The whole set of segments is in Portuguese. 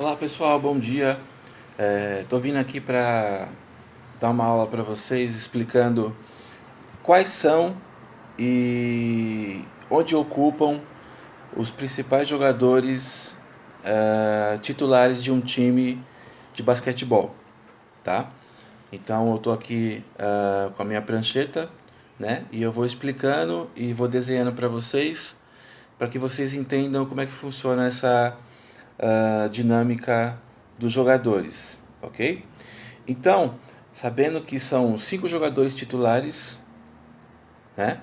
Olá pessoal, bom dia. Tô vindo aqui para dar uma aula para vocês explicando quais são e onde ocupam os principais jogadores titulares de um time de basquetebol, tá? Então eu tô aqui com a minha prancheta, né? E eu vou explicando e vou desenhando para que vocês entendam como é que funciona essa dinâmica dos jogadores, ok? Então, sabendo que são 5 jogadores titulares, né?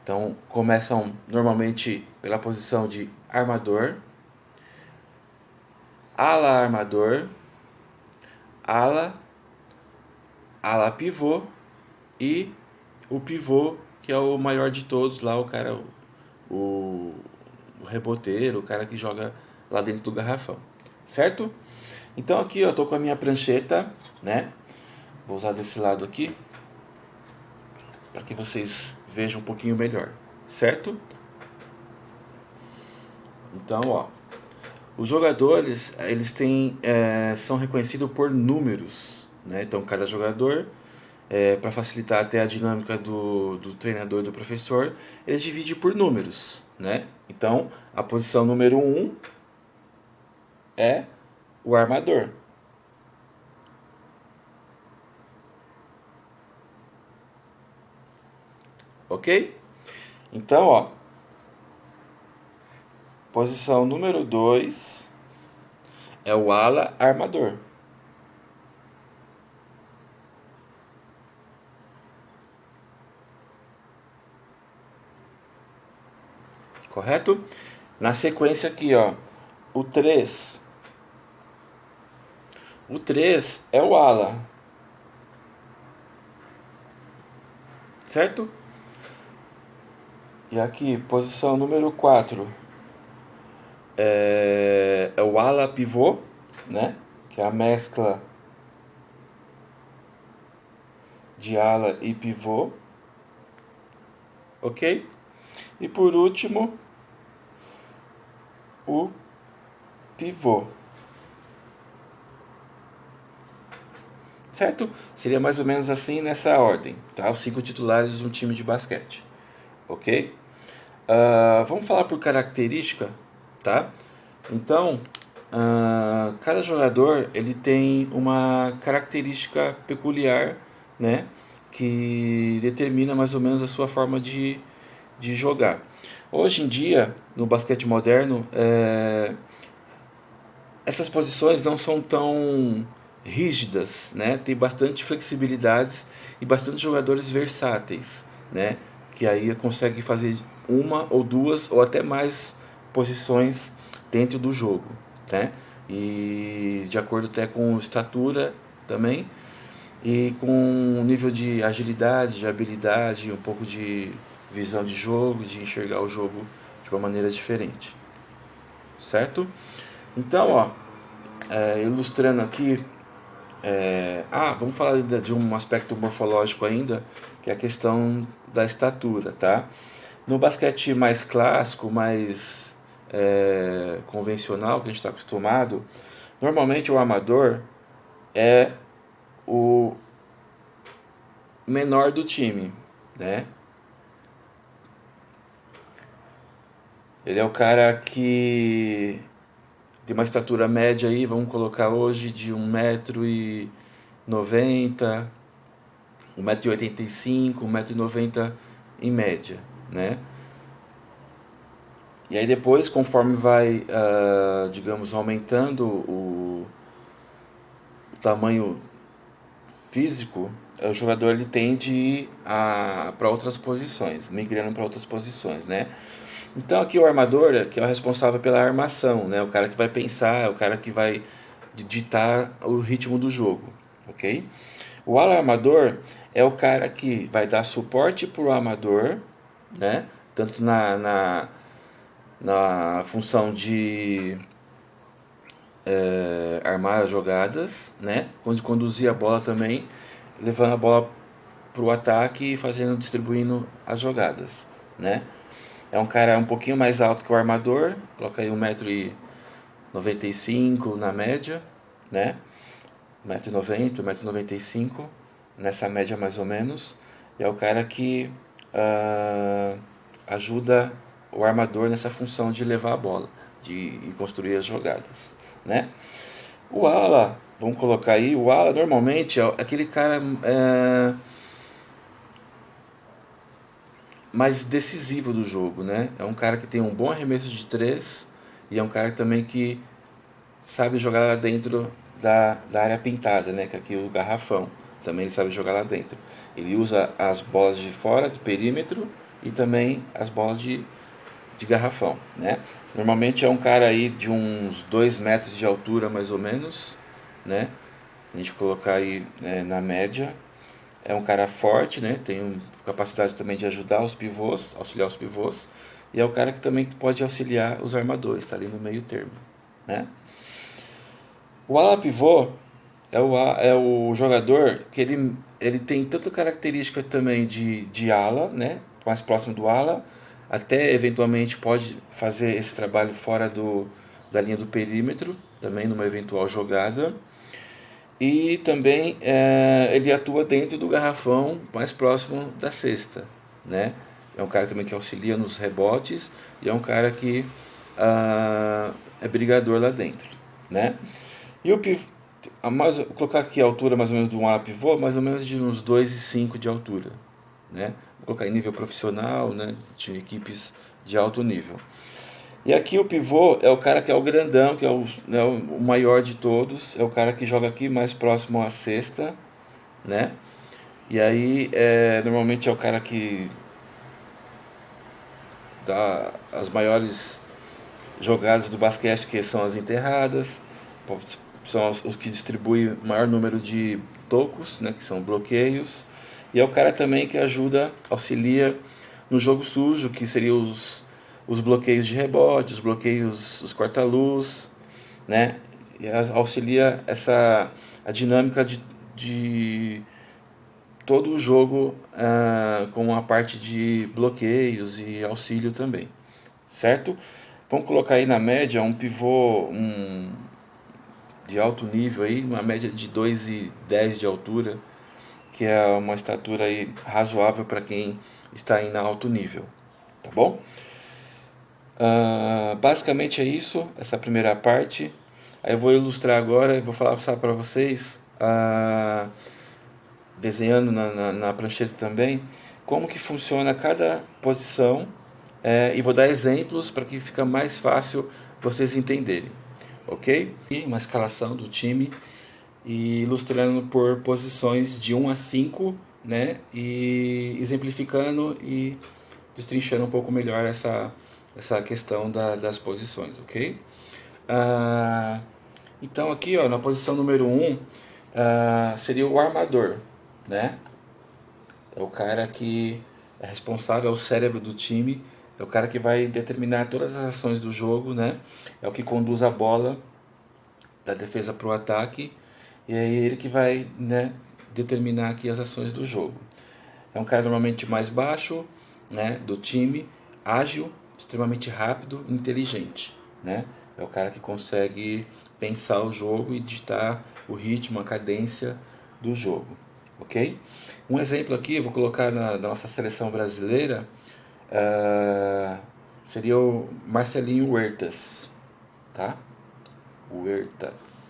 Então começam normalmente pela posição de armador, ala armador, ala, ala pivô e o pivô que é o maior de todos lá, o cara, o, o reboteiro, o cara que joga lá dentro do garrafão, certo? Então aqui eu tô com a minha prancheta, né? Vou usar desse lado aqui para que vocês vejam um pouquinho melhor, certo? Então, ó, os jogadores eles têm são reconhecidos por números, né? Então cada jogador para facilitar até a dinâmica do treinador e do professor, eles dividem por números, né? Então a posição número 1 é o armador. Ok? Então, ó, posição número 2 é o ala armador. Correto? Na sequência aqui, ó, o 3. O 3 é o ala, certo? E aqui, posição número 4 é o ala pivô, né? Que é a mescla de ala e pivô, ok? E por último, o pivô, certo? Seria mais ou menos assim nessa ordem, tá? Os 5 titulares de um time de basquete, ok? Vamos falar por característica, tá? Então, cada jogador ele tem uma característica peculiar, né? Que determina mais ou menos a sua forma de jogar. Hoje em dia, no basquete moderno, essas posições não são tão rígidas, né? Tem bastante flexibilidades e bastante jogadores versáteis, né? Que aí consegue fazer uma ou duas ou até mais posições dentro do jogo, né? E de acordo até com estatura também e com o nível de agilidade, de habilidade, um pouco de visão de jogo, de enxergar o jogo de uma maneira diferente, certo? Então, ó, ilustrando aqui, vamos falar de um aspecto morfológico ainda, que é a questão da estatura, tá? No basquete mais clássico, mais convencional, que a gente está acostumado, normalmente o armador é o menor do time, né? Ele é o cara que tem uma estatura média aí, vamos colocar hoje de 1,90 m, 1,85 m, 1,90 m em média, né? E aí depois, conforme vai, digamos, aumentando o tamanho físico, o jogador ele tende a ir para outras posições, migrando para outras posições, né? Então aqui o armador, que é o responsável pela armação, né? O cara que vai pensar, o cara que vai ditar o ritmo do jogo, ok? O ala armador é o cara que vai dar suporte para o armador, né? Tanto na função de armar as jogadas, né? Quando conduzir a bola também, levando a bola para o ataque e fazendo, distribuindo as jogadas, né? É um cara um pouquinho mais alto que o armador, coloca aí 1,95 m na média, né? 1,90 m, 1,95 m, nessa média mais ou menos. E é o cara que ajuda o armador nessa função de levar a bola, de construir as jogadas, né? O ala, vamos colocar aí, o ala normalmente é aquele cara mais decisivo do jogo, né? É um cara que tem um bom arremesso de três e é um cara também que sabe jogar lá dentro da área pintada, né? Que aqui é o garrafão, também ele sabe jogar lá dentro. Ele usa as bolas de fora, do perímetro, e também as bolas de garrafão, né? Normalmente é um cara aí de uns 2 metros de altura, mais ou menos, né? A gente colocar aí na média. É um cara forte, né? Tem capacidade também de ajudar os pivôs, auxiliar os pivôs. E é o cara que também pode auxiliar os armadores, está ali no meio termo, né? O ala pivô é o jogador que ele tem tanta característica também de ala, né? Mais próximo do ala, até eventualmente pode fazer esse trabalho fora da linha do perímetro, também numa eventual jogada. E também ele atua dentro do garrafão mais próximo da cesta, né? É um cara também que auxilia nos rebotes e é um cara que é brigador lá dentro, né? E o pivô, vou colocar aqui a altura mais ou menos de um ala pivô, mais ou menos de uns 2,5 de altura, né? Vou colocar em nível profissional, né? De equipes de alto nível. E aqui o pivô é o cara que é o grandão, que é o maior de todos, é o cara que joga aqui mais próximo à cesta, né? E aí normalmente é o cara que dá as maiores jogadas do basquete, que são as enterradas, são os que distribuem o maior número de tocos, né? Que são bloqueios. E é o cara também que ajuda, auxilia no jogo sujo, que seria os bloqueios de rebote, os bloqueios, os corta-luz, né? E auxilia a dinâmica de todo o jogo com a parte de bloqueios e auxílio também, certo? Vamos colocar aí na média um pivô de alto nível aí, uma média de 2,10 de altura, que é uma estatura aí razoável para quem está aí na alto nível, tá bom? Basicamente é isso, essa primeira parte. Aí eu vou ilustrar agora e vou falar para vocês, desenhando na prancheta também, como que funciona cada posição, e vou dar exemplos para que fica mais fácil vocês entenderem, ok? E uma escalação do time e ilustrando por posições de 1 a 5, né? E exemplificando e destrinchando um pouco melhor essa questão das posições, ok? Então aqui, ó, na posição número 1 seria o armador, né? É o cara que é responsável, é o cérebro do time, é o cara que vai determinar todas as ações do jogo, né? É o que conduz a bola da defesa para o ataque e é ele que vai, né, determinar aqui as ações do jogo. É um cara normalmente mais baixo, né, do time, ágil, extremamente rápido, inteligente, né? É o cara que consegue pensar o jogo e ditar o ritmo, a cadência do jogo, ok? Um exemplo aqui, eu vou colocar na nossa seleção brasileira, seria o Marcelinho Huertas, tá? Huertas,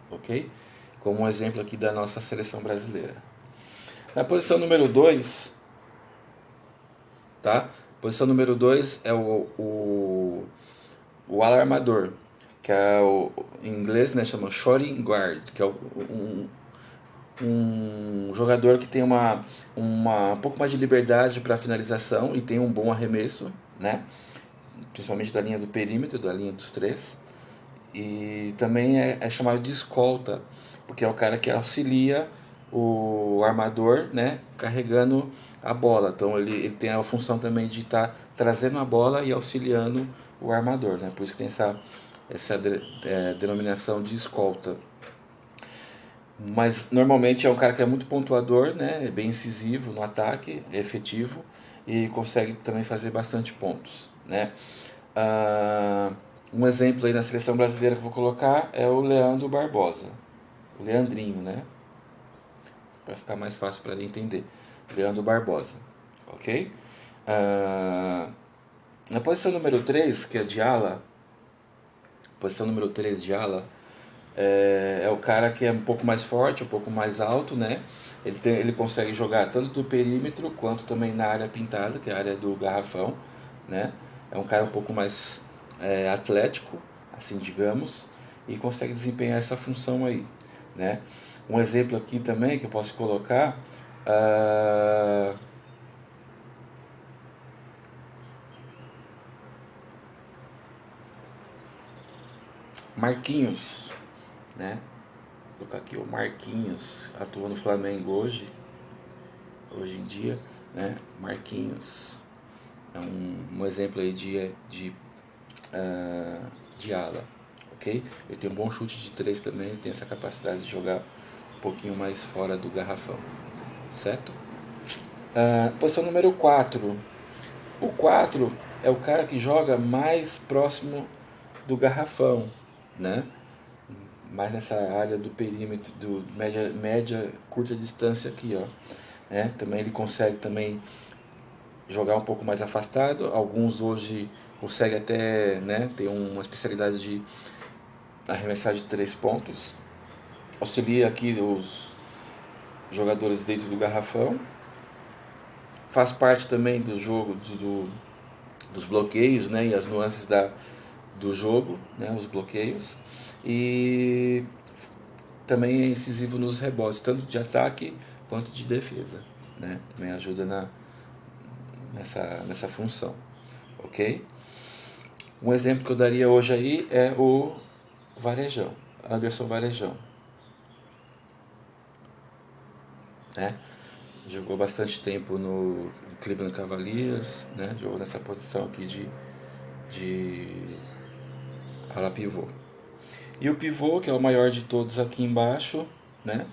ok? Como um exemplo aqui da nossa seleção brasileira. Na posição número 2, tá? Posição número 2 é o alarmador, que é em inglês, né, chama shooting guard, que é um jogador que tem um pouco mais de liberdade para finalização e tem um bom arremesso, né? Principalmente da linha do perímetro, da linha dos três. E também é chamado de escolta, porque é o cara que auxilia o armador, né, carregando a bola. Então ele tem a função também de estar trazendo a bola e auxiliando o armador, né? Por isso que tem essa denominação de escolta. Mas normalmente é um cara que é muito pontuador, né? É bem incisivo no ataque, é efetivo e consegue também fazer bastante pontos, né? Ah, um exemplo aí na seleção brasileira que eu vou colocar é o Leandro Barbosa. O Leandrinho, né? Para ficar mais fácil para ele entender. Leandro Barbosa. Ok? Ah, na posição número 3, que é de ala, posição número 3 de ala, é o cara que é um pouco mais forte, um pouco mais alto, né? Ele consegue jogar tanto do perímetro quanto também na área pintada, que é a área do garrafão, né? É um cara um pouco mais atlético, assim digamos, e consegue desempenhar essa função aí, né? Um exemplo aqui também que eu posso colocar, uh, Marquinhos, né? Vou colocar aqui o Marquinhos, atua no Flamengo hoje em dia, né? Marquinhos é um exemplo aí de ala, ok? Ele tem um bom chute de 3 também, ele tem essa capacidade de jogar um pouquinho mais fora do garrafão, certo? Posição número 4. O 4 é o cara que joga mais próximo do garrafão, né? Mais nessa área do perímetro, do média curta distância aqui, ó. Né? Também ele consegue também jogar um pouco mais afastado. Alguns hoje conseguem até, né, ter uma especialidade de arremessar de 3 pontos. Auxilia aqui os jogadores dentro do garrafão. Faz parte também do jogo dos bloqueios, né, e as nuances do jogo, né, os bloqueios. E também é incisivo nos rebotes, tanto de ataque quanto de defesa, né? Também ajuda nessa função, ok? Um exemplo que eu daria hoje aí é o Varejão, Anderson Varejão, né? Jogou bastante tempo no Cleveland Cavaliers, né? Jogou nessa posição aqui de ala pivô. E o pivô, que é o maior de todos aqui embaixo, né?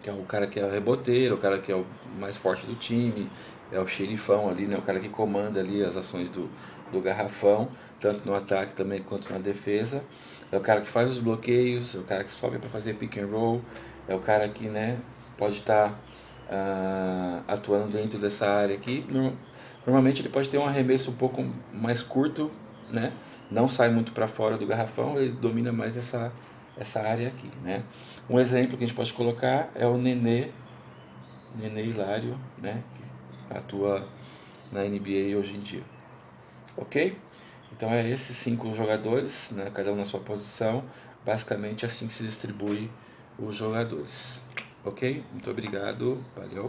Que é o cara que é o reboteiro, o cara que é o mais forte do time, é o xerifão ali, né? O cara que comanda ali as ações do garrafão, tanto no ataque também quanto na defesa. É o cara que faz os bloqueios, é o cara que sobe para fazer pick and roll, é o cara que, né, pode estar atuando dentro dessa área aqui. Normalmente ele pode ter um arremesso um pouco mais curto, né? Não sai muito para fora do garrafão, ele domina mais essa área aqui, né? Um exemplo que a gente pode colocar é o Nenê Hilário, né? Que atua na NBA hoje em dia, ok? Então é esses 5 jogadores, né? Cada um na sua posição, basicamente assim que se distribui os jogadores, ok? Muito obrigado, valeu.